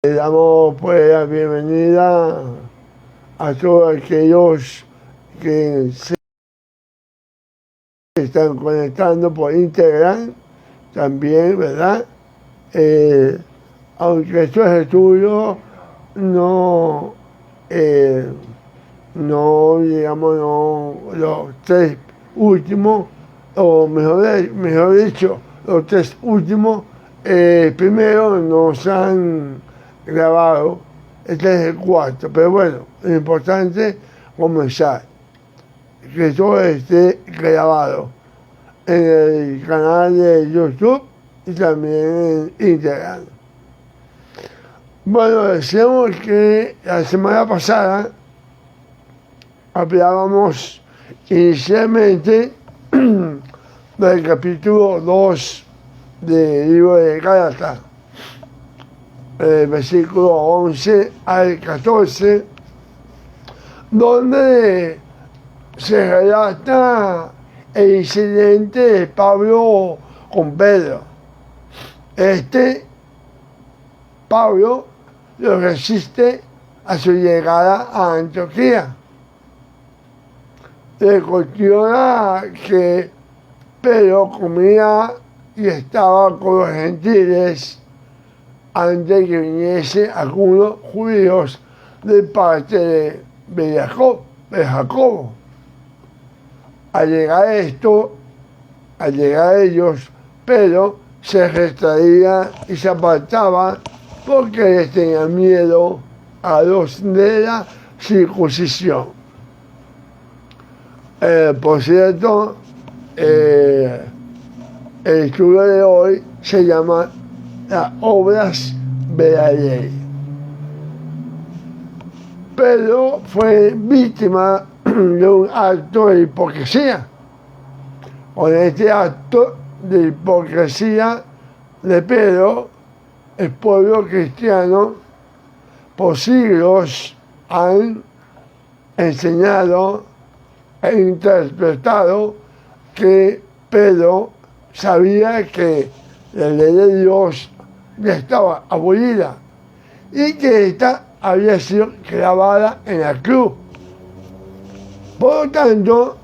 Le damos pues la bienvenida a todos aquellos que se están conectando por Instagram también, ¿verdad? Aunque estos estudios no, los tres últimos, o mejor dicho, los tres últimos, primero nos han grabado, este es el cuarto, pero bueno, lo importante es comenzar, que todo esté grabado en el canal de YouTube y también en Instagram. Bueno, decíamos que la semana pasada hablábamos inicialmente del capítulo 2 del libro de Gálatas, versículo 11 al 14, donde se relata el incidente de Pablo con Pedro. Pablo lo resiste a su llegada a Antioquía. Le cuestiona que Pedro comía y estaba con los gentiles antes que viniese algunos judíos de parte de Jacobo. Al llegar ellos, Pedro se retraía y se apartaba porque les tenía miedo a los de la circuncisión. Por cierto, el estudio de hoy se llama las obras de la ley. Pedro fue víctima de un acto de hipocresía. Con este acto de hipocresía de Pedro, el pueblo cristiano por siglos han enseñado e interpretado que Pedro sabía que la ley de Dios ya estaba abolida y que ésta había sido clavada en la cruz. Por lo tanto,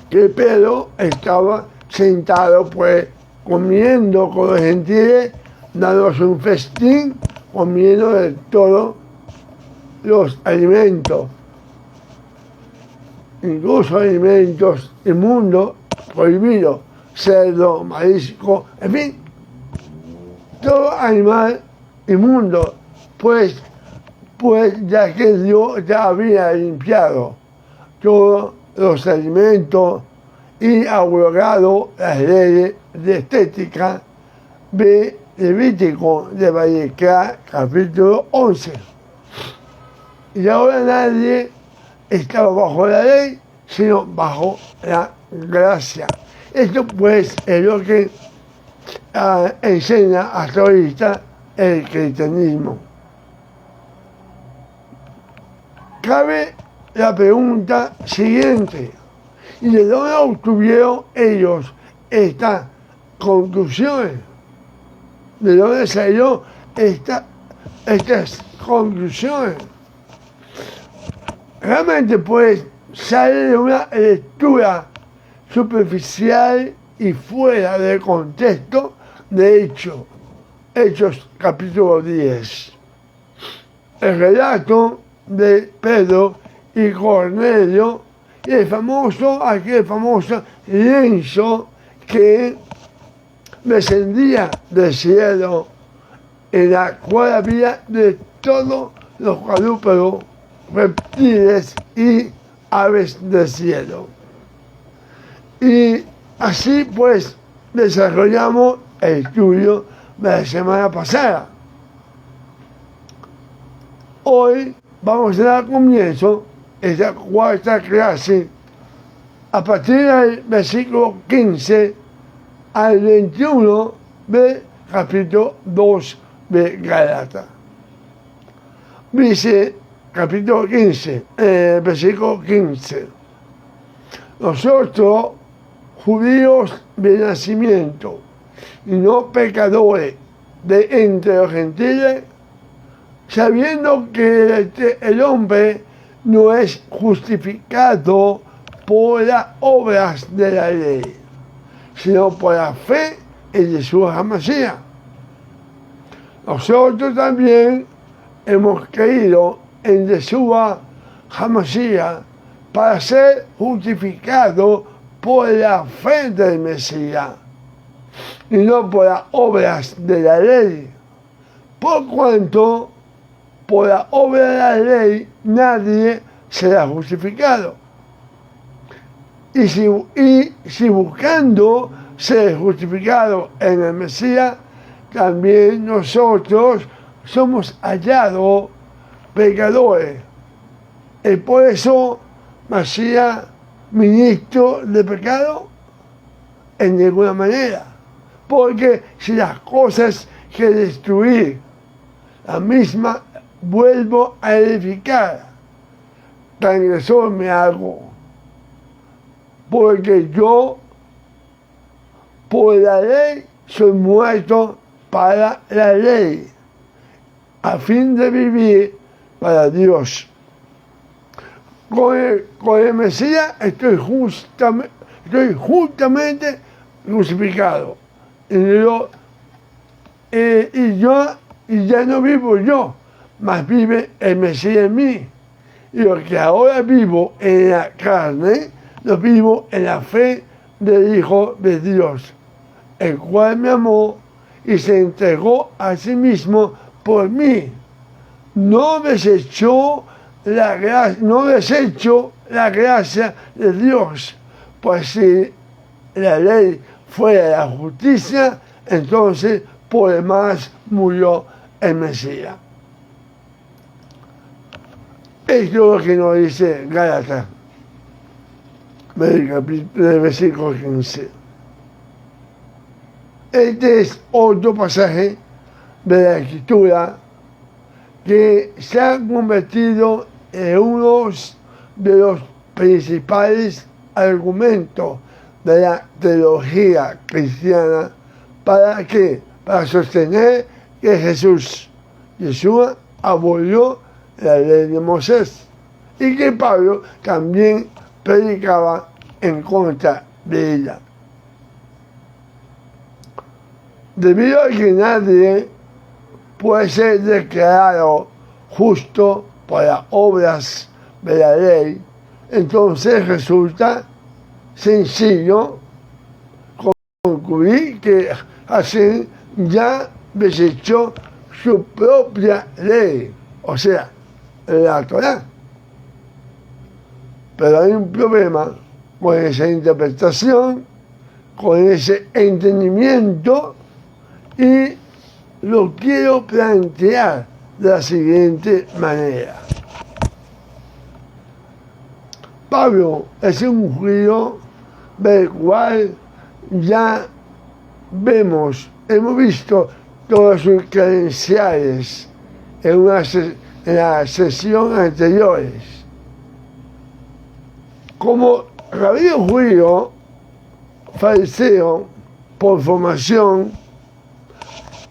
que Pedro estaba sentado pues comiendo con los gentiles, dándose un festín, comiendo de todos los alimentos, incluso alimentos inmundos, prohibidos, cerdo, marisco, en fin, todo animal inmundo, pues ya que Dios ya había limpiado todos los alimentos y abrogado las leyes de estética de Levítico de Vallecra, capítulo 11. Y ahora nadie estaba bajo la ley, sino bajo la gracia. Esto pues es lo que enseña hasta ahorita el cristianismo. Cabe la pregunta siguiente: ¿y de dónde obtuvieron ellos estas conclusiones? ¿De dónde salieron estas conclusiones? Realmente pues sale de una lectura superficial y fuera del contexto de Hechos capítulo 10. El relato de Pedro y Cornelio y aquel famoso lienzo que descendía del cielo, en la cual había de todos los cuadrúpedos, reptiles y aves del cielo. Y así pues desarrollamos el estudio de la semana pasada. Hoy vamos a dar comienzo a esta cuarta clase a partir del versículo 15 al 21 del capítulo 2 de Gálatas. Dice, capítulo 15, versículo 15: nosotros, judíos de nacimiento, y no pecadores, de entre los gentiles, sabiendo que el hombre no es justificado por las obras de la ley, sino por la fe en Yeshua HaMashiach. Nosotros también hemos creído en Yeshua HaMashiach para ser justificados por la fe del Mesías y no por las obras de la ley, por cuanto por la obra de la ley nadie será justificado. Y si buscando ser justificado en el Mesías, también nosotros somos hallados pecadores. Y por eso, Mesías, ministro de pecado, en ninguna manera. Porque si las cosas que destruir, la misma vuelvo a edificar, transgresor me hago. Porque yo, por la ley, soy muerto para la ley, a fin de vivir para Dios. Con el Mesías estoy justamente crucificado. Y ya no vivo yo, mas vive el Mesías en mí. Y lo que ahora vivo en la carne, lo vivo en la fe del Hijo de Dios, el cual me amó y se entregó a sí mismo por mí. No desecho la gracia de Dios, pues si la ley fuera la justicia, entonces por demás murió el Mesías. Esto es lo que nos dice Gálatas, del versículo 15. Este es otro pasaje de la Escritura que se ha convertido en uno de los principales argumentos de la teología cristiana. ¿Para qué? Para sostener que Yeshua abolió la ley de Moisés y que Pablo también predicaba en contra de ella. Debido a que nadie puede ser declarado justo por las obras de la ley, entonces resulta sencillo concluir que Hashem ya desechó su propia ley, o sea, la Torá. Pero hay un problema con esa interpretación, con ese entendimiento, y lo quiero plantear de la siguiente manera. Pablo es un judío del cual ya hemos visto todas sus credenciales en la sesión anteriores. Como rabino judío, fariseo por formación,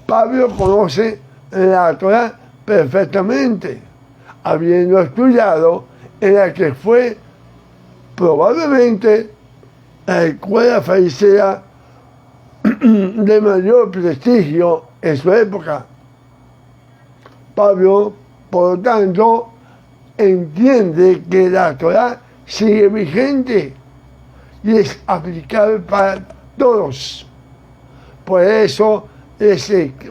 Pablo conoce la Torá perfectamente, habiendo estudiado en la que fue probablemente la escuela farisea de mayor prestigio en su época. Pablo, por lo tanto, entiende que la Torá sigue vigente y es aplicable para todos. Por eso es que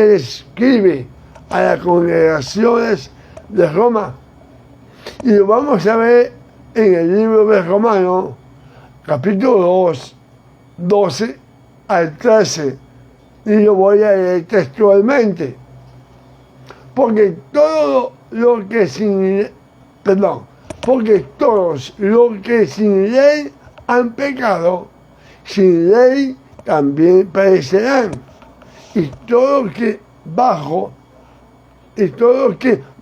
él escribe a las congregaciones de Roma. Y lo vamos a ver en el libro de Romanos, capítulo 2, 12 al 13. Y lo voy a leer textualmente. Porque todos los que sin ley han pecado, sin ley también perecerán. Y todos los que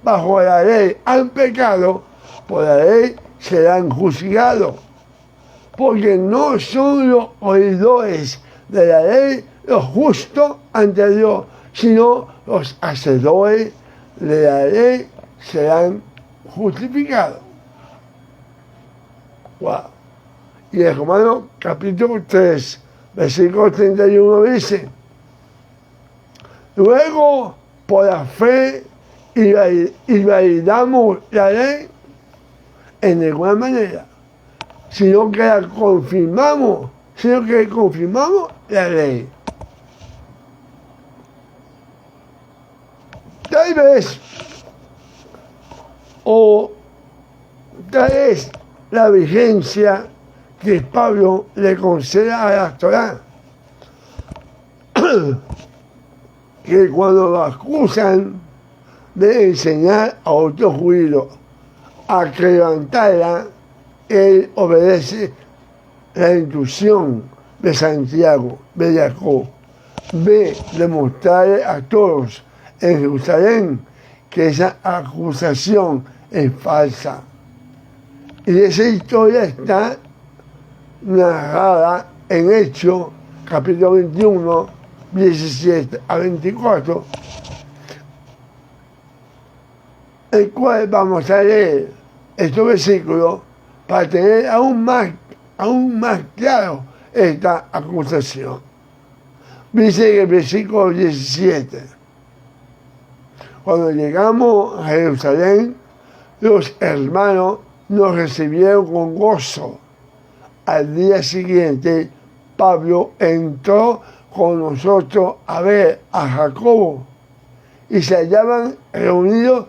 bajo la ley han pecado, por la ley serán juzgados. Porque no son los oidores de la ley los justos ante Dios, sino los hacedores de la ley serán justificados. Wow. Y en Romanos capítulo 3, versículo 31 dice: luego, por la fe, invalidamos la ley en ninguna manera, sino que confirmamos la ley. Tal vez la vigencia que Pablo le concede a la Torá, que cuando lo acusan de enseñar a otros judíos a que levantarla, él obedece la instrucción de Santiago, de Jacob, de demostrarle a todos en Jerusalén que esa acusación es falsa. Y esa historia está narrada en Hechos, capítulo 21, 17 a 24, el cual vamos a leer estos versículos para tener aún más claro esta acusación. Dice en el versículo 17: cuando llegamos a Jerusalén, los hermanos nos recibieron con gozo. Al día siguiente, Pablo entró con nosotros a ver a Jacobo, y se hallaban reunidos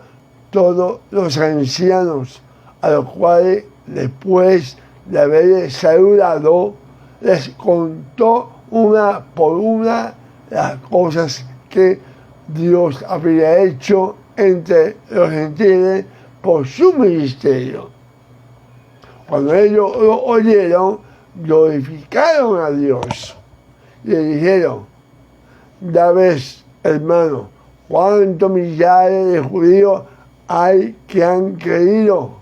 todos los ancianos, a los cuales, después de haberles saludado, les contó una por una las cosas que Dios había hecho entre los gentiles por su ministerio. Cuando ellos lo oyeron, glorificaron a Dios. Le dijeron: ya ves, hermano, cuántos millares de judíos hay que han creído,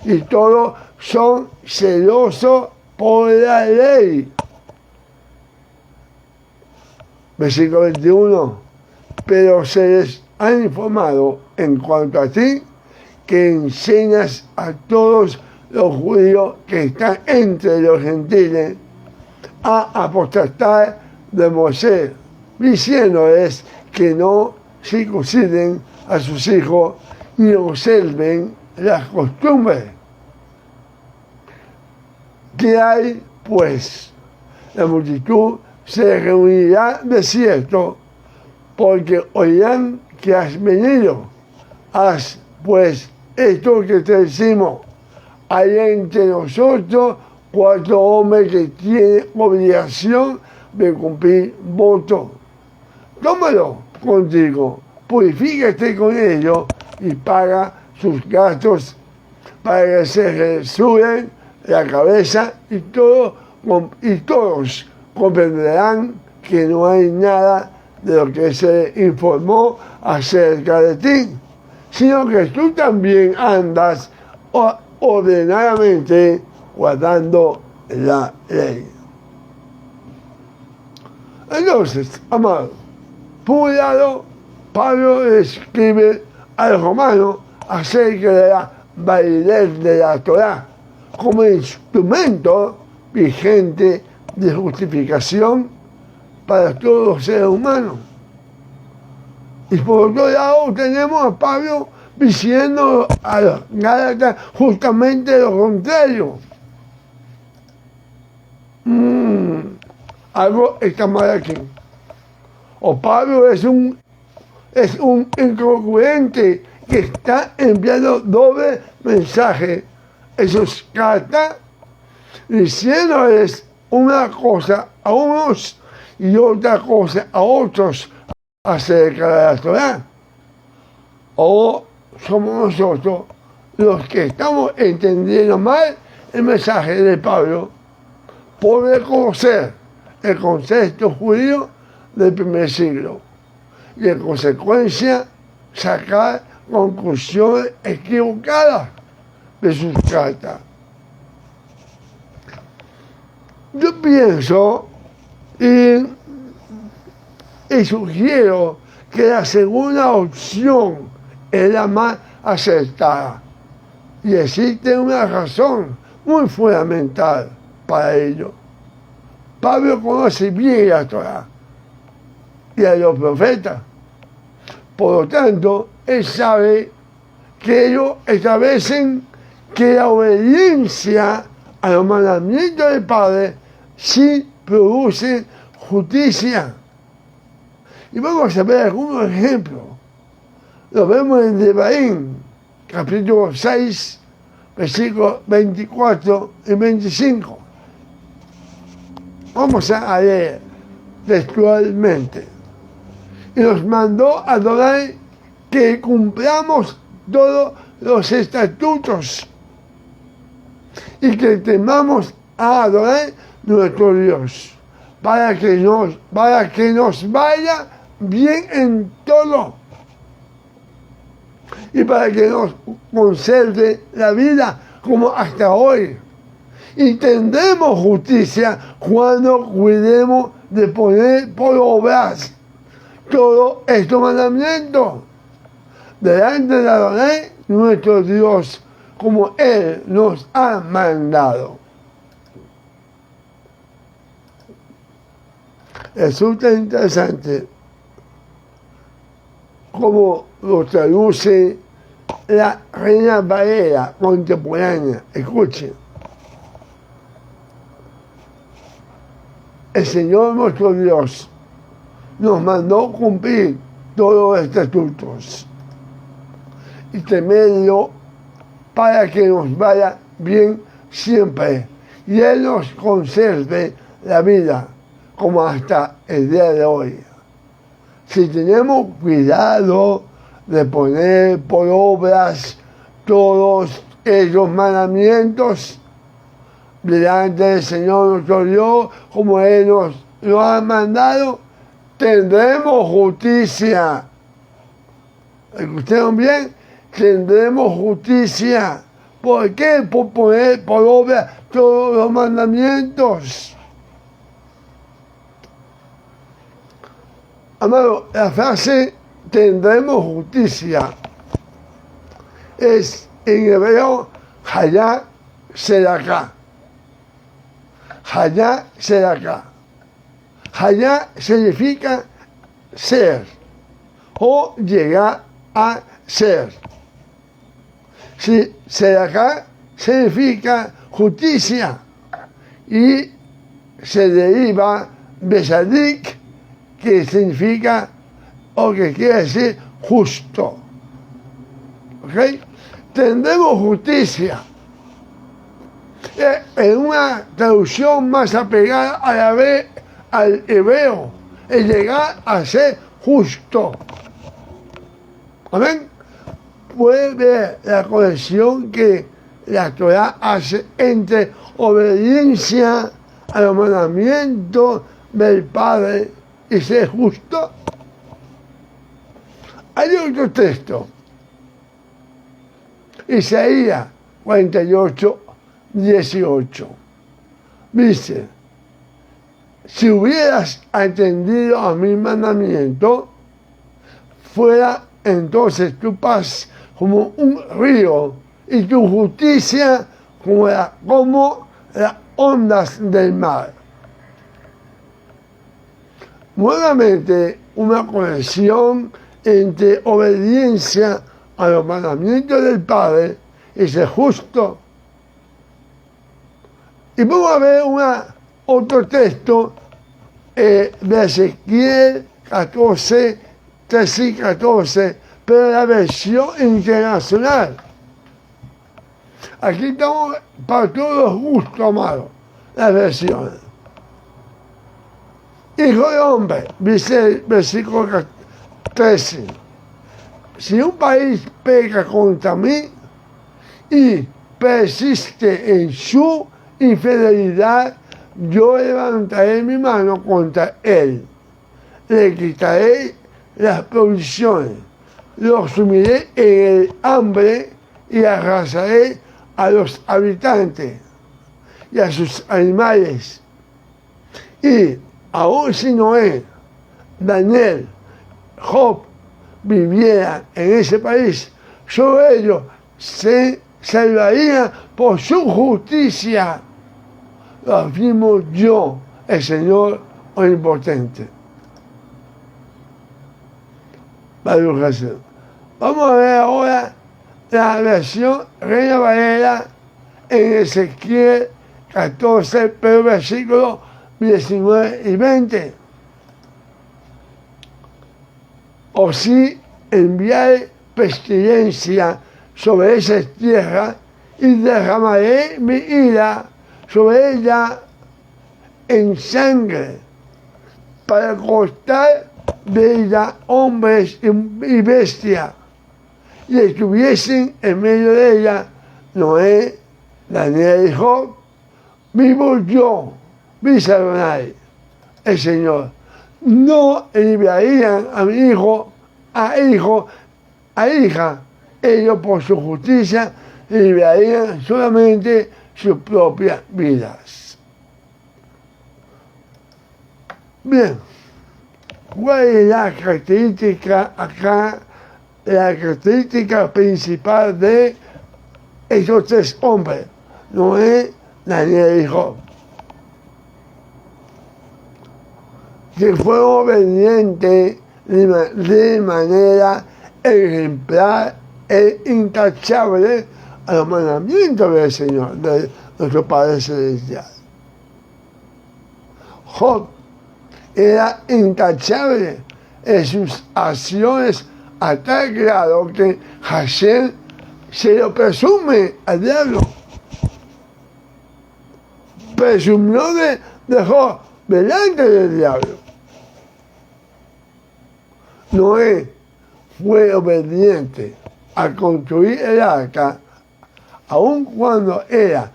y todos son celosos por la ley. Versículo 21: pero se les ha informado en cuanto a ti, que enseñas a todos los judíos que están entre los gentiles a apostatar de Moisés, diciéndoles que no circunciden a sus hijos y observen las costumbres. ¿Qué hay, pues? La multitud se reunirá de cierto, porque oirán que has venido. Haz, pues, esto que te decimos: hay entre nosotros 4 hombres que tienen obligación de cumplir voto. Tómalo contigo, purifícate con ellos y paga sus gastos para que se rasuren la cabeza, y todos comprenderán que no hay nada de lo que se informó acerca de ti, sino que tú también andas ordenadamente guardando la ley. Entonces, amado, por un lado, Pablo escribe a los romanos acerca de la validez de la Torá como instrumento vigente de justificación para todos los seres humanos. Y por otro lado tenemos a Pablo diciendo a los Gálatas justamente lo contrario. Algo está mal aquí. O Pablo es un incongruente que está enviando doble mensaje en sus cartas, diciéndoles una cosa a unos y otra cosa a otros acerca de la Torá. O somos nosotros los que estamos entendiendo mal el mensaje de Pablo por reconocer el concepto judío del primer siglo y en consecuencia sacar conclusiones equivocadas de sus cartas. Yo pienso, y y sugiero que la segunda opción es la más acertada. Y existe una razón muy fundamental para ello. Pablo conoce bien la Torá y a los profetas. Por lo tanto, él sabe que ellos establecen que la obediencia a los mandamientos del Padre sí produce justicia. Y vamos a ver algunos ejemplos. Lo vemos en Devarim, capítulo 6, versículos 24 y 25. Vamos a leer textualmente. Y nos mandó a Adonai que cumplamos todos los estatutos y que temamos a Adonai nuestro Dios, para que nos vaya bien en todo y para que nos conserve la vida como hasta hoy. Y tendremos justicia cuando cuidemos de poner por obras todo estos mandamientos delante de Adonai nuestro Dios, como Él nos ha mandado. Resulta interesante cómo lo traduce la Reina Valera contemporánea. Escuchen. El Señor nuestro Dios nos mandó cumplir todos los estatutos y temerlo para que nos vaya bien siempre y Él nos conserve la vida como hasta el día de hoy. Si tenemos cuidado de poner por obras todos esos mandamientos delante del Señor nuestro Dios, como Él nos lo ha mandado, tendremos justicia. ¿Escucharon bien? Tendremos justicia. ¿Por qué? Por poner por obra todos los mandamientos. Amado, la frase tendremos justicia es en hebreo Hayá Seraká. Hayá Seraká. Hayá significa ser o llegar a ser. Si Seraká significa justicia y se deriva de Sadik, que significa o que quiere decir justo. ¿Ok? Tendremos justicia. En una traducción más apegada a la vez al hebreo, es llegar a ser justo. Amén. Puede ver la conexión que la Torá hace entre obediencia a los mandamientos del Padre y ser justo. Hay otro texto, Isaías 48, 18. Dice: si hubieras atendido a mi mandamiento, fuera entonces tu paz como un río y tu justicia como las ondas del mar. Nuevamente, una conexión entre obediencia a los mandamientos del Padre y ser justo. Y vamos a ver otro texto de Ezequiel 14, 13 y 14, pero la versión internacional. Aquí estamos para todos los gustos, amados, las versiones. Hijo de hombre, dice el versículo 13, si un país peca contra mí y persiste en su infidelidad, yo levantaré mi mano contra él, le quitaré las provisiones, lo sumiré en el hambre y arrasaré a los habitantes y a sus animales. Y aun si Noé Daniel, Job vivieran en ese país, sobre ellos se salvarían por su justicia. Lo afirmo yo, el Señor omnipotente. Vamos a ver ahora la versión Reina Valera en Ezequiel 14, pero versículos 19 y 20. O si enviaré pestilencia sobre esa tierra y derramaré mi ira sobre ella en sangre para cortar de ella hombres y bestias, y estuviesen en medio de ella Noé, Daniel y Job. Vivo yo, dice Adonai, el Señor, no enviarían a mi hijo, a hija, ellos por su justicia enviarían solamente sus propias vidas. Bien, ¿cuál es la característica acá? La característica principal de esos tres hombres, Noé, Daniel y Job, que fueron obedientes de manera ejemplar e intachable a los mandamientos del Señor, de nuestro Padre Celestial. Job era intachable en sus acciones a tal grado que Hashem se lo presume al diablo. Presumió de Job delante del diablo. Noé fue obediente a construir el arca, aun cuando era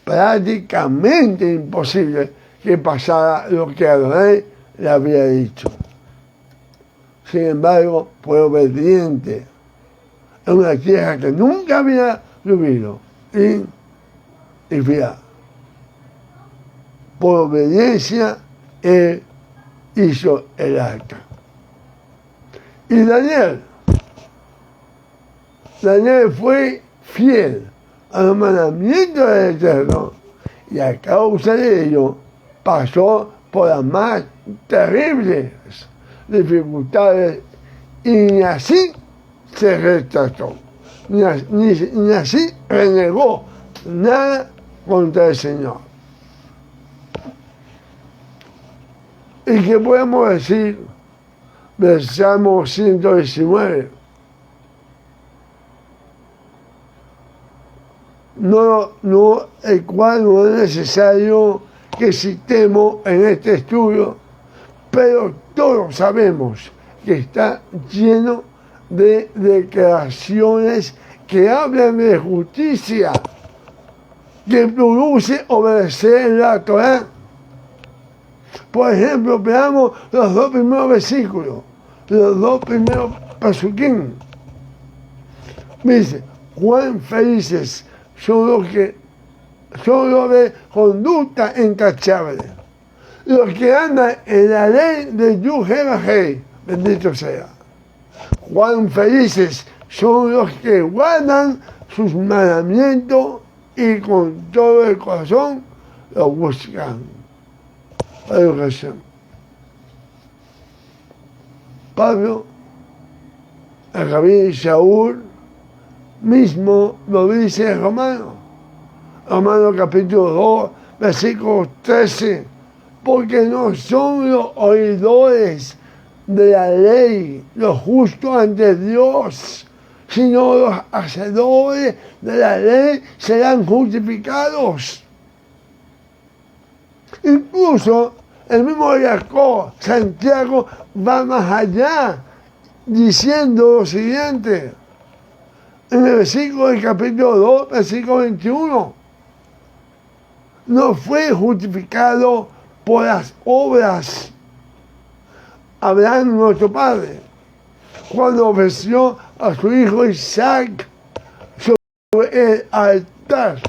prácticamente imposible que pasara lo que Adonai le había dicho. Sin embargo, fue obediente en una tierra que nunca había llovido y fiel. Por obediencia, él hizo el arca. Y Daniel fue fiel a los mandamientos del Eterno, y a causa de ello pasó por las más terribles dificultades, y ni así se retrasó, ni así renegó nada contra el Señor. ¿Y qué podemos decir del Salmo 119? El cual no es necesario que citemos en este estudio, pero todos sabemos que está lleno de declaraciones que hablan de justicia, que produce obedecer la Torá. Por ejemplo, veamos los dos primeros versículos, los dos primeros pasuquín. Dice, cuán felices son los de conducta intachable, los que andan en la ley de Yud-Heh-Vah-Heh, bendito sea. Cuán felices son los que guardan sus mandamientos y con todo el corazón los buscan. Educación. Pablo, el rabí Shaul, mismo lo dice en Romanos capítulo 2, versículo 13, porque no son los oidores de la ley los justos ante Dios, sino los hacedores de la ley serán justificados. Incluso el mismo Jacob, Santiago, va más allá, diciendo lo siguiente, en el versículo del capítulo 2, versículo 21, no fue justificado por las obras Abraham, nuestro padre, cuando ofreció a su hijo Isaac sobre el altar.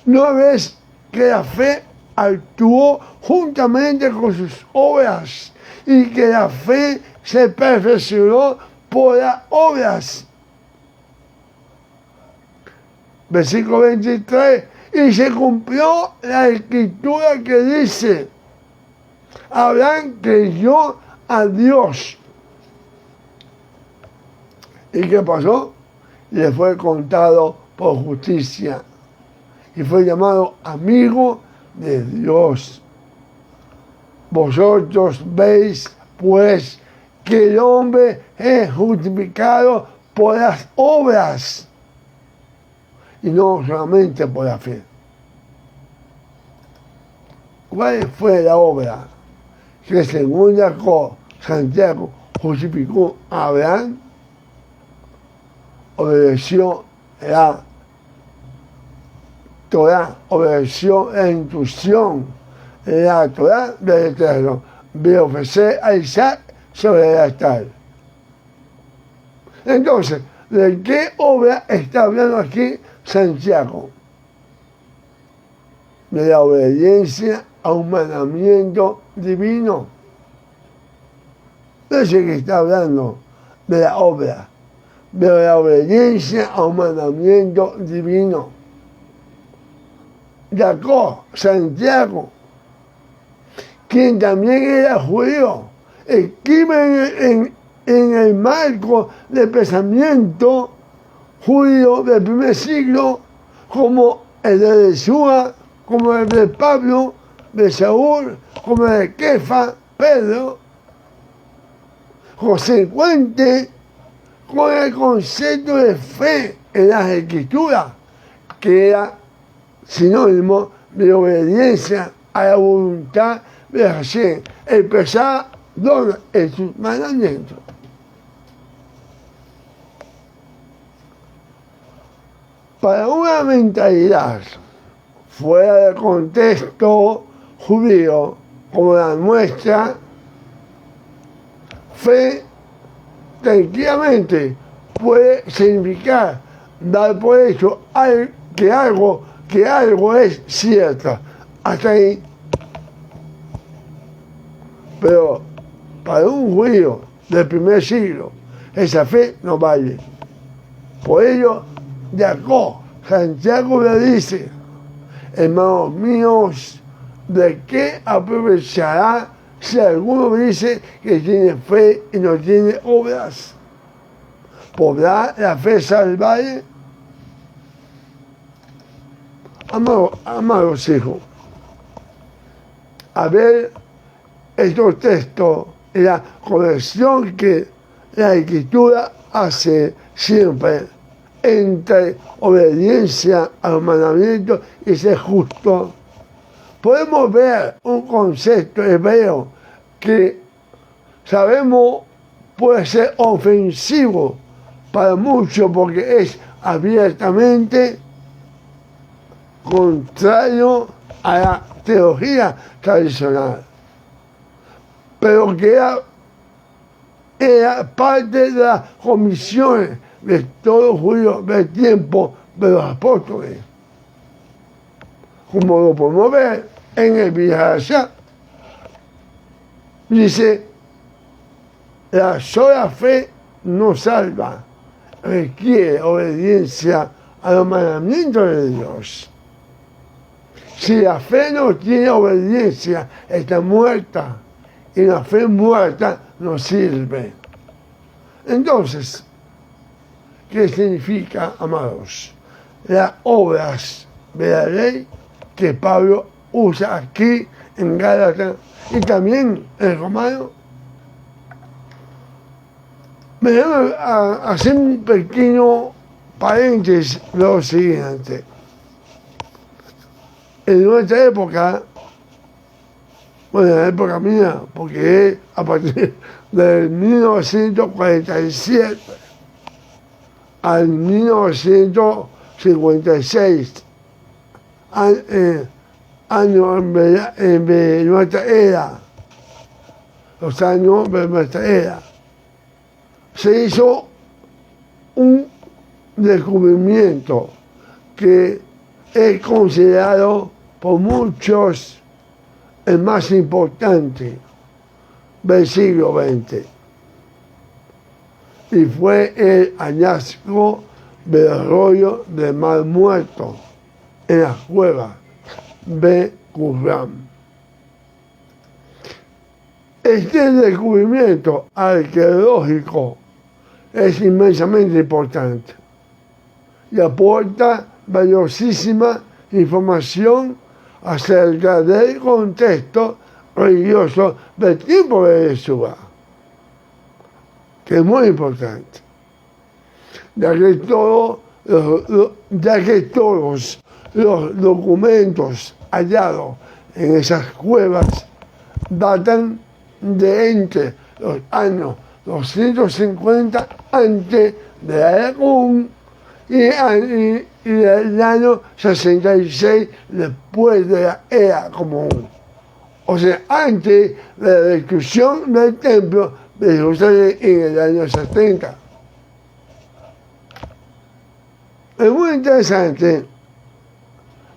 ¿No ves que la fe actuó juntamente con sus obras y que la fe se perfeccionó por las obras. Versículo 23, y se cumplió la escritura que dice, Abraham creyó a Dios. ¿Y qué pasó? Le fue contado por justicia y fue llamado amigo de Dios. Vosotros veis, pues, que el hombre es justificado por las obras y no solamente por la fe. ¿Cuál fue la obra que según Santiago justificó a Abraham? Obedeció la Torah, obedeció la instrucción de la Torah del Eterno, de ofrecer a Isaac sobre el altar. Entonces, ¿de qué obra está hablando aquí Santiago? De la obediencia a un mandamiento divino. No sé que está hablando de la obra, de la obediencia a un mandamiento divino. Jacob, Santiago, quien también era judío, escribe en el marco del pensamiento judío del primer siglo, como el de Yeshua, como el de Pablo, de Saúl, como el de Kefa, Pedro, consecuente con el concepto de fe en las Escrituras, que era sinónimo de obediencia a la voluntad de Hashem, expresada en sus mandamientos. Para una mentalidad fuera del contexto judío, como la nuestra, fe tranquilamente puede significar dar por hecho que algo es cierto. Hasta ahí. Pero para un judío del primer siglo, esa fe no vale. Por ello, Jacob, Santiago le dice, hermanos míos, ¿de qué aprovechará si alguno dice que tiene fe y no tiene obras? ¿Podrá la fe salvar? Amados hijos, a ver estos textos y la corrección que la Escritura hace siempre entre obediencia a los mandamientos y ser justo. Podemos ver un concepto hebreo que sabemos puede ser ofensivo para muchos porque es abiertamente contrario a la teología tradicional, pero que era parte de las comisiones de todos los judíos del tiempo de los apóstoles, como lo podemos ver en el Vihasha. Dice, la sola fe no salva, requiere obediencia a los mandamientos de Dios. Si la fe no tiene obediencia, está muerta, y la fe muerta no sirve. Entonces, ¿qué significa, amados? Las obras de la ley que Pablo usa aquí en Gálatas y también en Romanos. Me déjame hacer un pequeño paréntesis de lo siguiente. En nuestra época, bueno, en la época mía, porque es a partir del 1947 al 1956, años de nuestra era, los años de nuestra era, se hizo un descubrimiento que es considerado por muchos el más importante del siglo XX. Y fue el hallazgo del rollo del Mar Muerto en las cuevas de Qumran. Este descubrimiento arqueológico es inmensamente importante y aporta valiosísima información acerca del contexto religioso del tiempo de Yeshua, que es muy importante, ya que todos los documentos hallados en esas cuevas datan de entre los años 250 antes de la era común y del año 66 después de la era común. O sea, antes de la destrucción del templo de Jerusalén en el año 70. Es muy interesante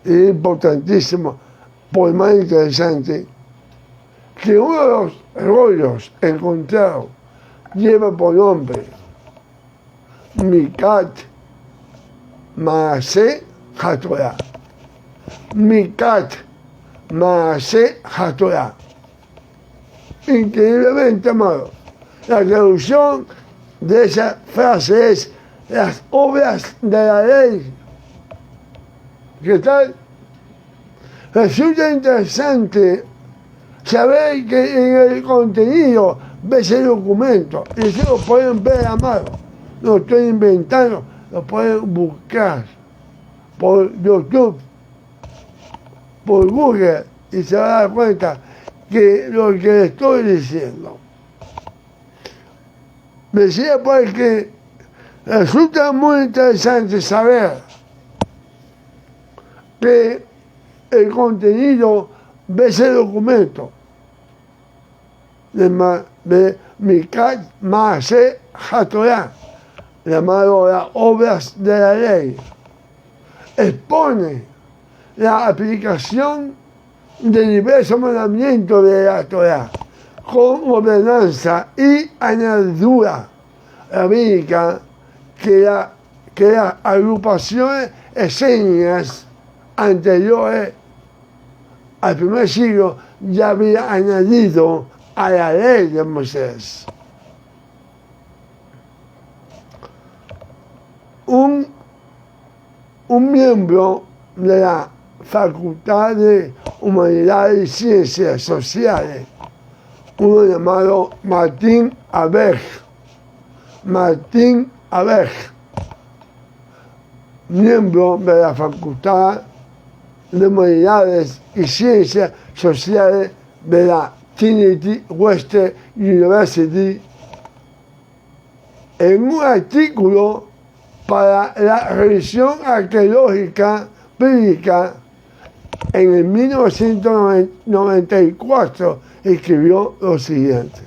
y importantísimo, por más interesante, que uno de los rollos encontrados lleva por nombre Mikat Maaseh HaTorah. Mikat Maaseh HaTorah. Increíblemente, amado. La traducción de esa frase es las obras de la ley. ¿Qué tal? Resulta interesante saber que en el contenido de ese documento, y se lo pueden ver, amado, no estoy inventando, lo pueden buscar por YouTube, por Google, y se van a dar cuenta que lo que le estoy diciendo. Decía porque resulta muy interesante saber que el contenido de ese documento de Mikat Maaseh HaTorah, llamado las obras de la ley, expone la aplicación de diversos mandamientos de la Torah con ordenanza y añadidura rabínica que las agrupaciones esenias anteriores al primer siglo ya había añadido a la ley de Moisés. Un miembro de la Facultad de Humanidades y Ciencias Sociales, uno llamado Martín Aberg, miembro de la Facultad de Humanidades y Ciencias Sociales de la Trinity Western University, en un artículo para la revisión arqueológica bíblica en el 1994, escribió lo siguiente.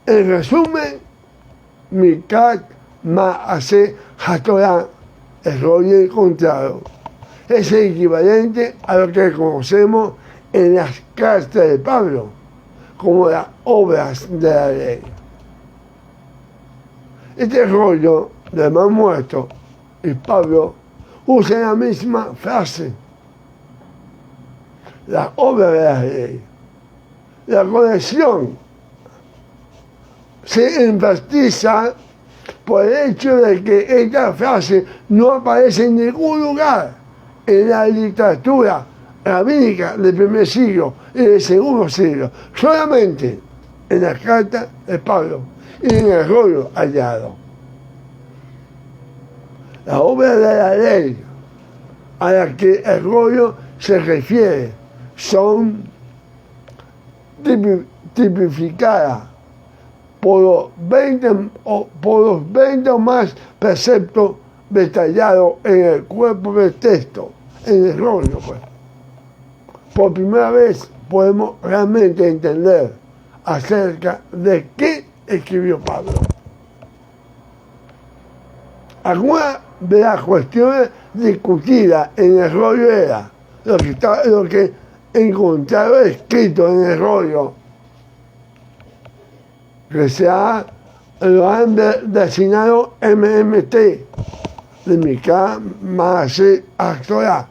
En resumen, Mikat Maaseh HaTorah, el rollo encontrado, es el equivalente a lo que conocemos en las cartas de Pablo como las obras de la ley. Este rollo del Mar Muerto y Pablo usan la misma frase, las obras de la ley. La conexión se enfatiza por el hecho de que esta frase no aparece en ningún lugar en la literatura rabínica del primer siglo y del segundo siglo, solamente en la carta de Pablo y en el rollo hallado. Las obras de la ley a las que el rollo se refiere son tipificadas por los 20 o más preceptos detallados en el cuerpo del texto, en el rollo, pues. Por primera vez podemos realmente entender acerca de qué escribió Pablo. Algunas de las cuestiones discutidas en el rollo era lo que encontrado escrito en el rollo que lo han designado MMT, de Mikra Maaseh Torah.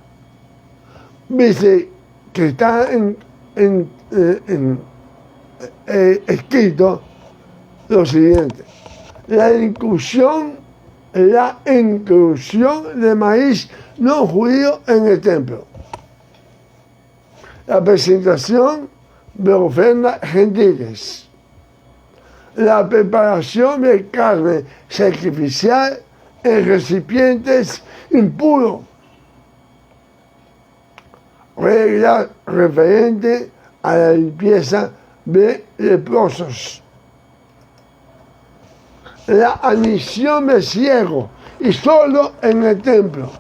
Dice que está escrito lo siguiente: la inclusión de maíz no judío en el templo, la presentación de ofrendas gentiles, la preparación de carne sacrificial en recipientes impuros, reglas referentes a la limpieza de leprosos, la admisión de ciegos y solo en el templo,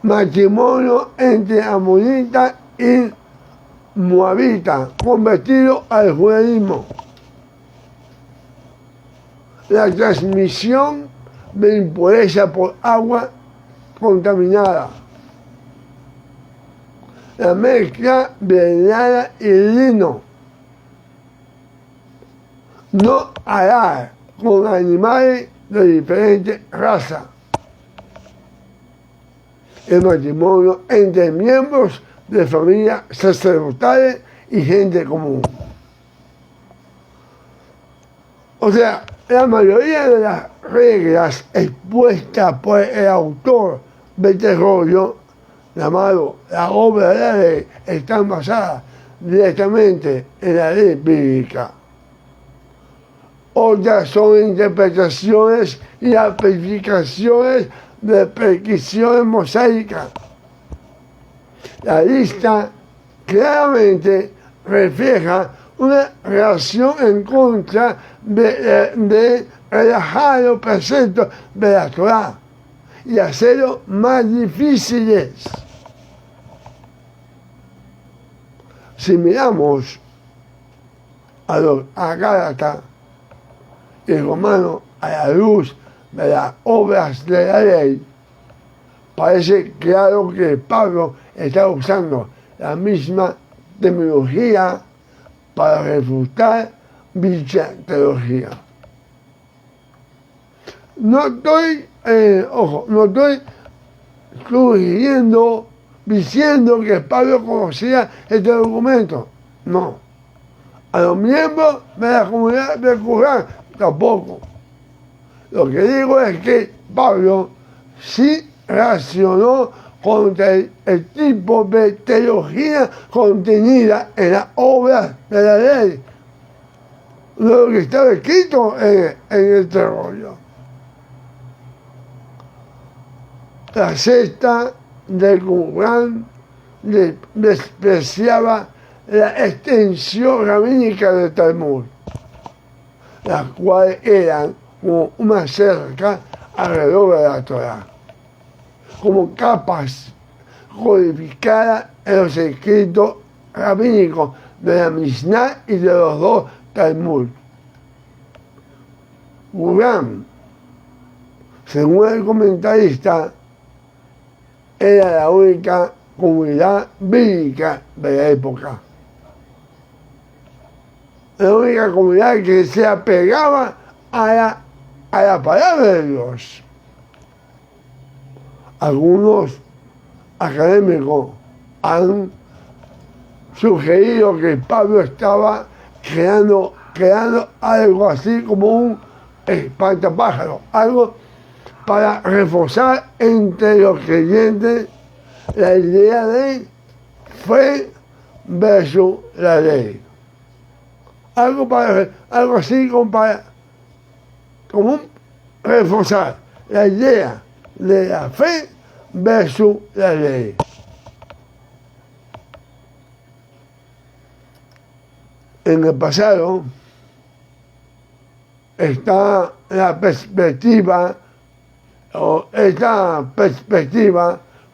matrimonio entre amonita y moabita convertido al judaísmo, la transmisión de impureza por agua contaminada, la mezcla de lana y lino, no hará con animales de diferentes razas, el matrimonio entre miembros de familias sacerdotales y gente común. O sea, la mayoría de las reglas expuestas por el autor de este rollo, llamado la obra de la ley, están basadas directamente en la ley bíblica. Otras son interpretaciones y amplificaciones de prescripciones mosaicas. La lista claramente refleja una reacción en contra de relajar los preceptos de la Torah y hacerlos más difíciles. Si miramos a Gálatas y Romanos a la luz de las obras de la ley, parece claro que Pablo está usando la misma terminología para refutar dicha teología. No estoy sugiriendo, diciendo que Pablo conocía este documento. No. A los miembros de la comunidad del Corán tampoco. Lo que digo es que Pablo sí reaccionó contra el tipo de teología contenida en las obras de la ley, lo que estaba escrito en este rollo. La secta del Qumran despreciaba la extensión rabínica del Talmud, las cuales eran como una cerca alrededor de la Torah, como capas codificadas en los escritos rabínicos de la Mishnah y de los dos Talmud. Qumran, según el comentarista, era la única comunidad bíblica de la época. La única comunidad que se apegaba a la palabra de Dios. Algunos académicos han sugerido que Pablo estaba creando algo así como un espantapájaro, algo para reforzar entre los creyentes la idea de fe versus la ley. Algo así como reforzar la idea de la fe versus la ley. En el pasado esta perspectiva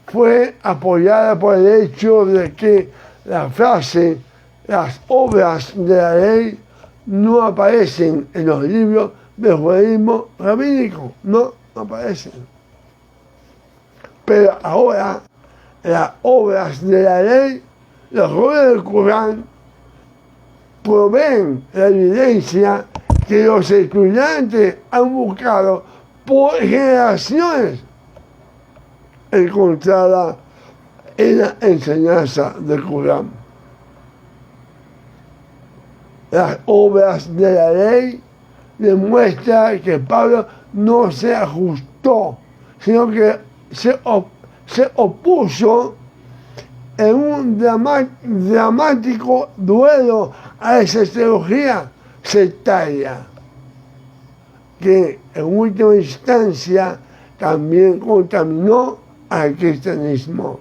fue apoyada por el hecho de que la frase "las obras de la ley" no aparecen en los libros del judaísmo rabínico, no aparecen. Pero ahora las obras de la ley, los rollos del Corán, proveen la evidencia que los estudiantes han buscado por generaciones encontrada en la enseñanza del Corán. Las obras de la ley demuestran que Pablo no se ajustó, sino que se opuso en un dramático duelo a esa teología sectaria, que en última instancia también contaminó al cristianismo.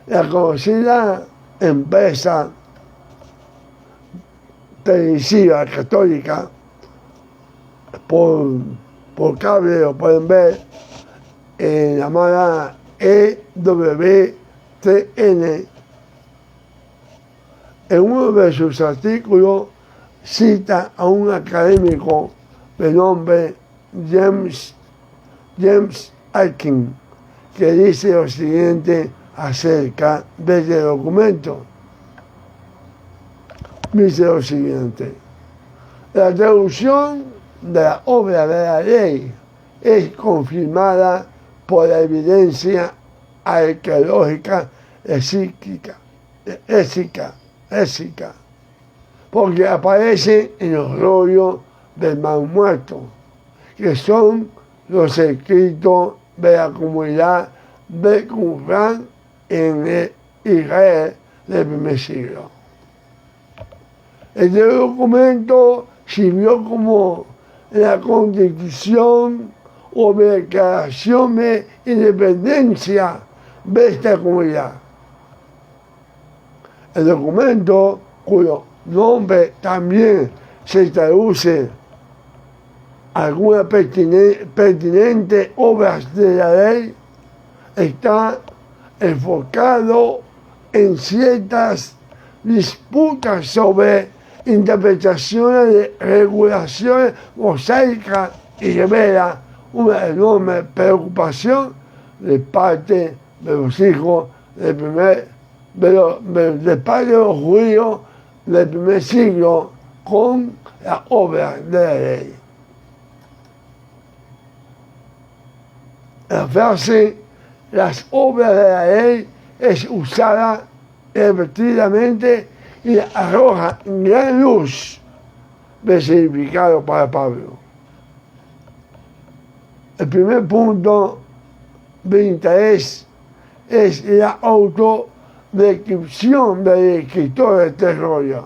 La conocida empresa televisiva católica, por cable lo pueden ver, llamada EWTN, en uno de sus artículos cita a un académico de nombre James Akin, que dice lo siguiente acerca de este documento. Dice lo siguiente: la traducción de la obra de la ley es confirmada por la evidencia arqueológica léxica, porque aparece en los rollos del Mar Muerto, que son los escritos de la comunidad de Qumran en el Israel del primer siglo. Este documento sirvió como la constitución o declaración de independencia de esta comunidad. El documento, cuyo nombre también se traduce a algunas pertinentes obras de la ley, está enfocado en ciertas disputas sobre interpretaciones de regulaciones mosaicas y revela una enorme preocupación de parte de los hijos del parte de los judíos del primer siglo con la obra de la ley. La frase "las obras de la ley" es usada repetidamente y arroja gran luz de significado para Pablo. El primer punto de interés es la autodescripción del escritor de este rollo,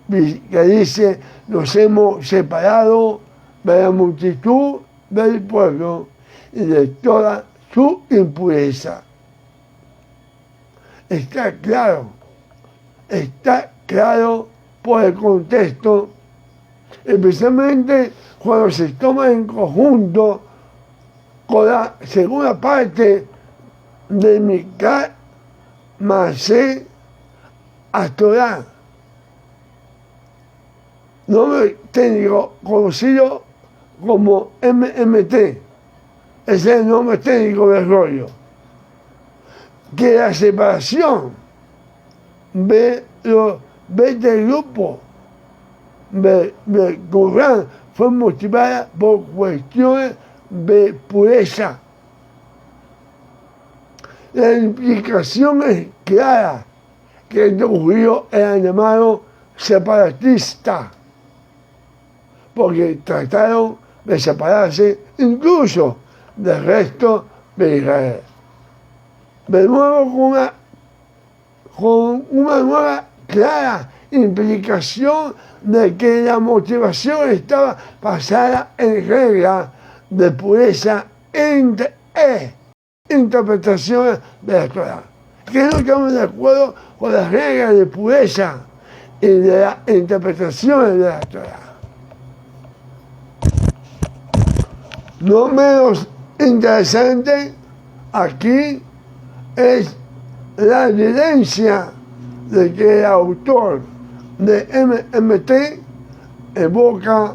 que dice: nos hemos separado de la multitud del pueblo y de toda su impureza. Está claro por el contexto, especialmente cuando se toma en conjunto con la segunda parte de Micat Masé Astorá, nombre técnico conocido como MMT, es el nombre técnico del rollo, que la separación de este grupo de Qumran fue motivada por cuestiones de pureza. La implicación es clara, que estos judíos eran llamados separatistas, porque trataron de separarse incluso del resto de Israel. De nuevo con una nueva clara implicación de que la motivación estaba basada en reglas de pureza e interpretaciones de la Torah, que no estamos de acuerdo con las reglas de pureza y de las interpretaciones de la Torah. No menos interesante aquí es la evidencia de que el autor de MMT evoca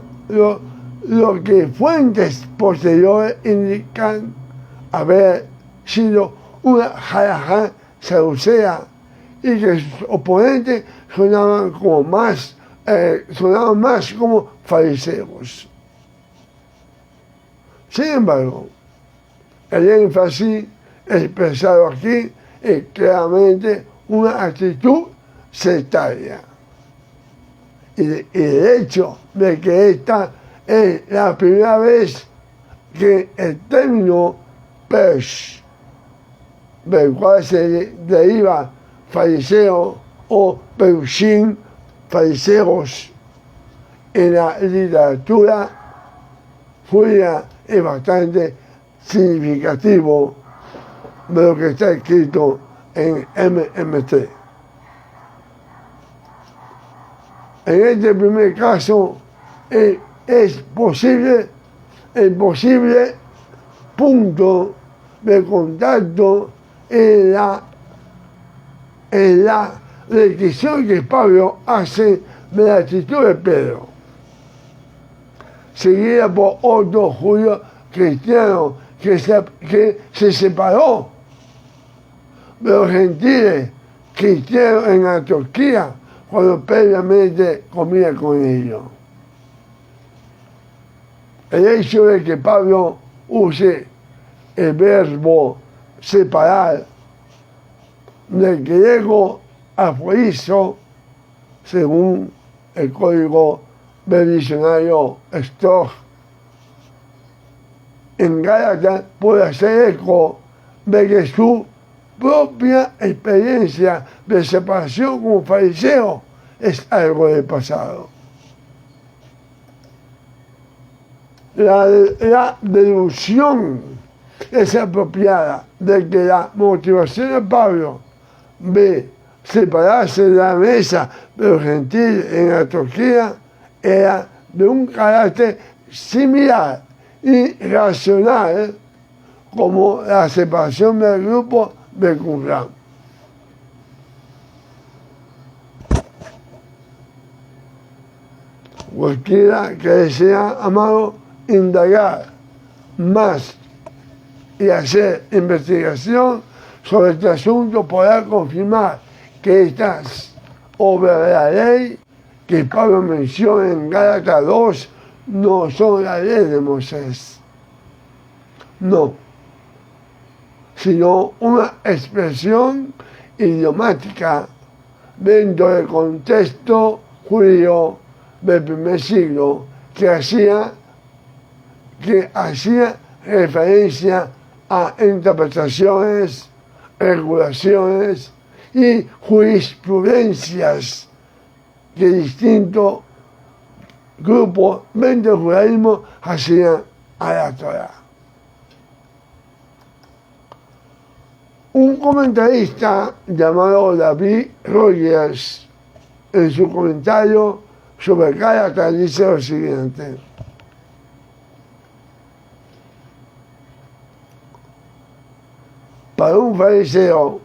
lo que fuentes posteriores indican haber sido una halajá saducea y que sus oponentes sonaban más como fariseos. Sin embargo, el énfasis expresado aquí es claramente una actitud sectaria. Y el hecho de que esta es la primera vez que el término Pesh, del cual se deriva fariseo o Perushim, fariseos, en la literatura judía es bastante significativo de lo que está escrito en MMT. En este primer caso es posible el posible punto de contacto en la descripción que Pablo hace de la actitud de Pedro, seguida por otro judío cristiano que se separó de los gentiles cristianos en Antioquía cuando previamente comía con ellos. El hecho de que Pablo use el verbo separar del griego afoizo, según el código del diccionario Strong, en Gálatas puede hacer eco de que su propia experiencia de separación como fariseo es algo del pasado. La deducción es apropiada de que la motivación de Pablo de separarse de la mesa de los gentiles en Antioquía era de un carácter similar y racional como la separación del grupo de Qumran. Cualquiera que desea, amado, indagar más y hacer investigación sobre este asunto podrá confirmar que estas obras de la ley que Pablo menciona en Gálatas 2 no son la ley de Moisés, no, sino una expresión idiomática dentro del contexto judío del primer siglo que hacía referencia a interpretaciones, regulaciones y jurisprudencias que distintos grupos dentro del judaísmo hacían a la Torá. Un comentarista llamado David Rogers, en su comentario sobre Gálatas, dice lo siguiente: para un fariseo,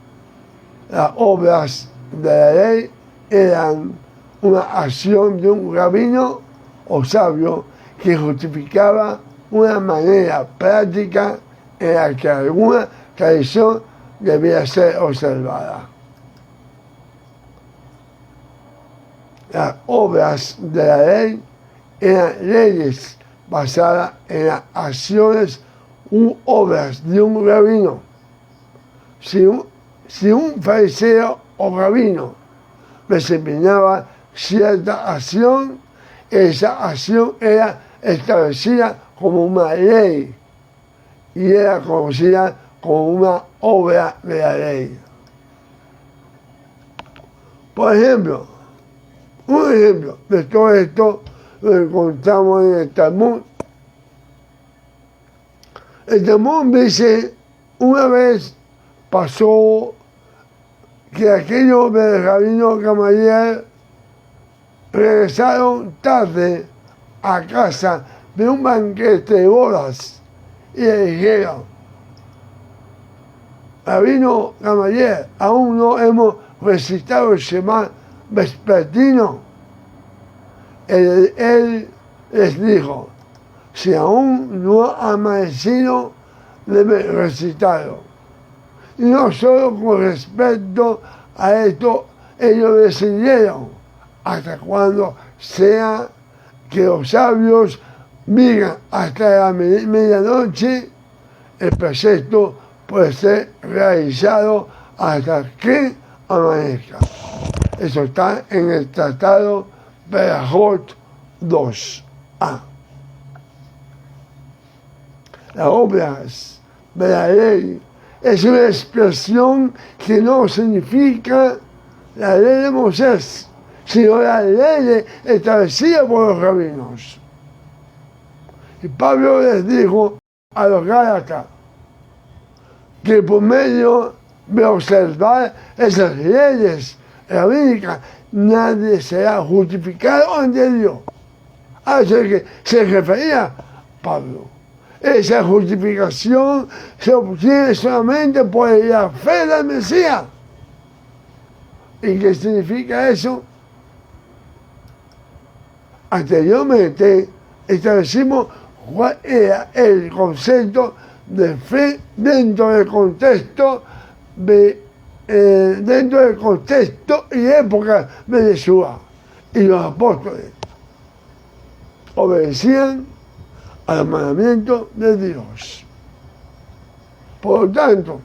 las obras de la ley eran una acción de un rabino o sabio que justificaba una manera práctica en la que alguna tradición debía ser observada. Las obras de la ley eran leyes basadas en las acciones u obras de un rabino. Si un fariseo o rabino desempeñaba cierta acción, esa acción era establecida como una ley y era conocida como una obra de la ley. Por ejemplo, un ejemplo de todo esto lo encontramos en el Talmud. El Talmud dice: una vez pasó que aquellos del rabino Gamaliel regresaron tarde a casa de un banquete de bodas y le dijeron: Rabino Gamaliel, aún no hemos recitado el Shema vespertino. Él les dijo: si aún no ha amanecido, debe recitarlo. Y no solo con respecto a esto, ellos decidieron hasta cuando sea que los sabios digan hasta la medianoche, el precepto puede ser realizado hasta que amanezca. Eso está en el Tratado Berajot 2a. Las obras de la ley es una expresión que no significa la ley de Moisés, sino la ley establecida por los rabinos. Y Pablo les dijo a los Gálatas que por medio de observar esas leyes rabínicas nadie será justificado ante Dios. A eso es que se refería Pablo. Esa justificación se obtiene solamente por la fe del Mesías. ¿Y qué significa eso? Anteriormente establecimos cuál era el concepto de fe dentro del contexto y época de Yeshua. Y los apóstoles obedecían al mandamiento de Dios. Por lo tanto,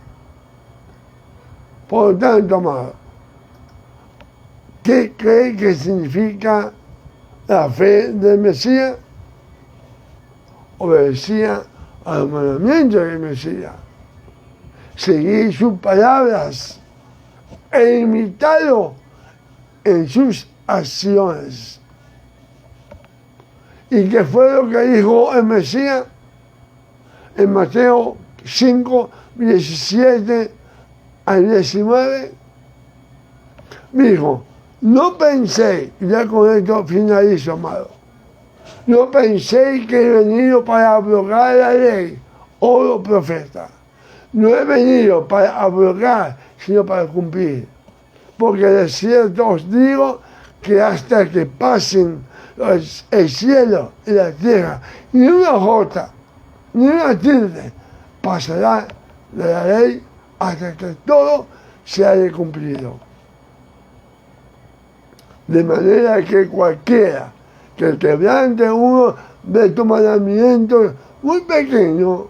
amado, ¿qué cree que significa la fe del Mesías? Obedecía al mandamiento del Mesías, seguir sus palabras e imitarlo en sus acciones. ¿Y qué fue lo que dijo el Mesías? En Mateo 5, 17 al 19, dijo, no pensé, ya con esto finalizo, amado, no pensé que he venido para abrogar la ley o los profetas. No he venido para abrogar, sino para cumplir. Porque de cierto os digo que hasta que pasen el cielo y la tierra, ni una jota, ni una tilde pasará de la ley hasta que todo se haya cumplido. De manera que cualquiera que quebrante uno de estos mandamientos muy pequeño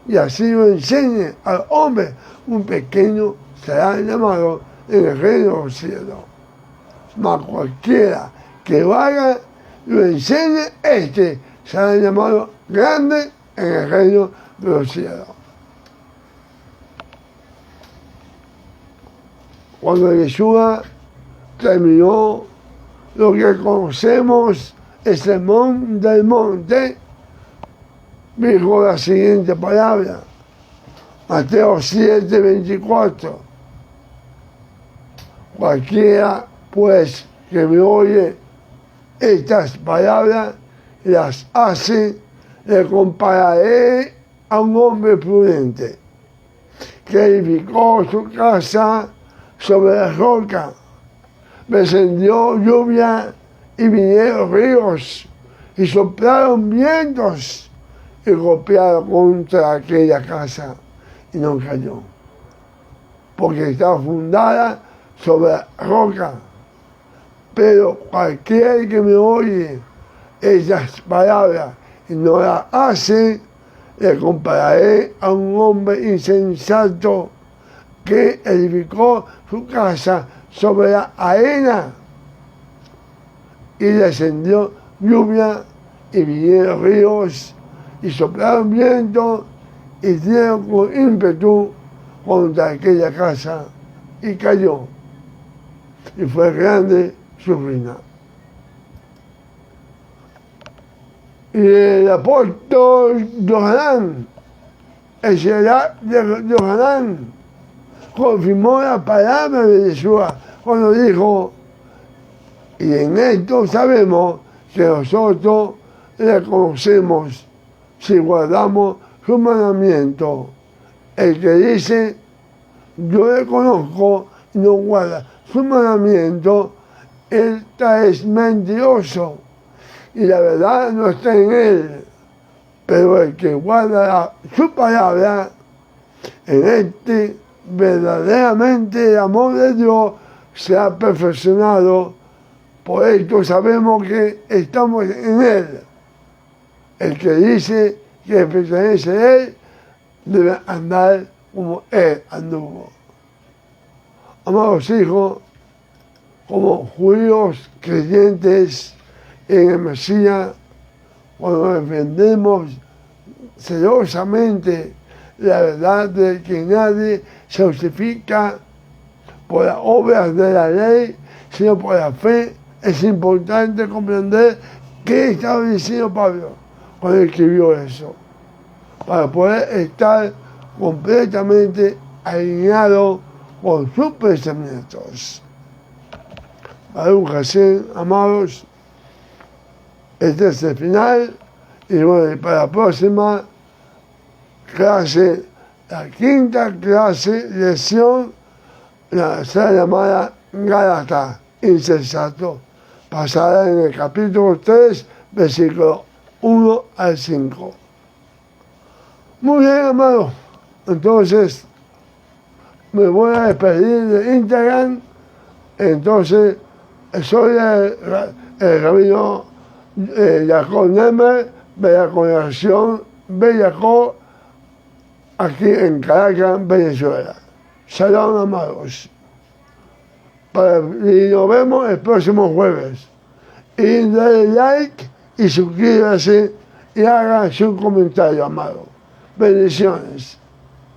y así lo enseñe al hombre, un pequeño será llamado en el reino de los cielos. Mas cualquiera que lo haga, lo enseñe, será llamado grande en el reino de los cielos. Cuando Yeshua terminó lo que conocemos, el sermón del monte, dijo la siguiente palabra, Mateo 7, 24. Cualquiera, pues, que me oye estas palabras, las hace, le compararé a un hombre prudente, que edificó su casa sobre la roca, descendió lluvia y vinieron ríos, y soplaron vientos, y golpearon contra aquella casa, y no cayó, porque estaba fundada sobre la roca. Pero cualquiera que me oye esas palabras y no las hace, le compararé a un hombre insensato que edificó su casa sobre la arena, y descendió lluvia y vinieron ríos y soplaron viento y dieron con ímpetu contra aquella casa y cayó, y fue grande su ruina. Y el apóstol Yohanan, el Shelah de Yohanan, confirmó la palabra de Yeshua cuando dijo, y en esto sabemos que nosotros le conocemos si guardamos su mandamiento. El que dice, yo le conozco y no guarda su mandamiento, él es mentiroso y la verdad no está en él. pero el que guarda su palabra, en este verdaderamente el amor de Dios se ha perfeccionado. Por esto sabemos que estamos en Él. El que dice que pertenece a Él debe andar como Él anduvo. Amados hijos, como judíos creyentes en el Mesías, cuando defendemos celosamente la verdad de que nadie se justifica por las obras de la ley, sino por la fe, es importante comprender qué estaba diciendo Pablo cuando escribió eso, para poder estar completamente alineado con sus pensamientos. Baruch Hashem, amados, este es el final, y bueno, para la próxima clase, la quinta clase, lección, será llamada Gálatas, insensato, pasará en el capítulo 3, versículo 1 al 5. Muy bien, amado. Entonces, me voy a despedir de Instagram. Entonces, soy el rabino Jacob Nemer de la congregación Bellaco, aquí en Caracas, Venezuela. Shalom, amados. Y nos vemos el próximo jueves. Y denle like y suscríbase y haga su comentario, amado. Bendiciones.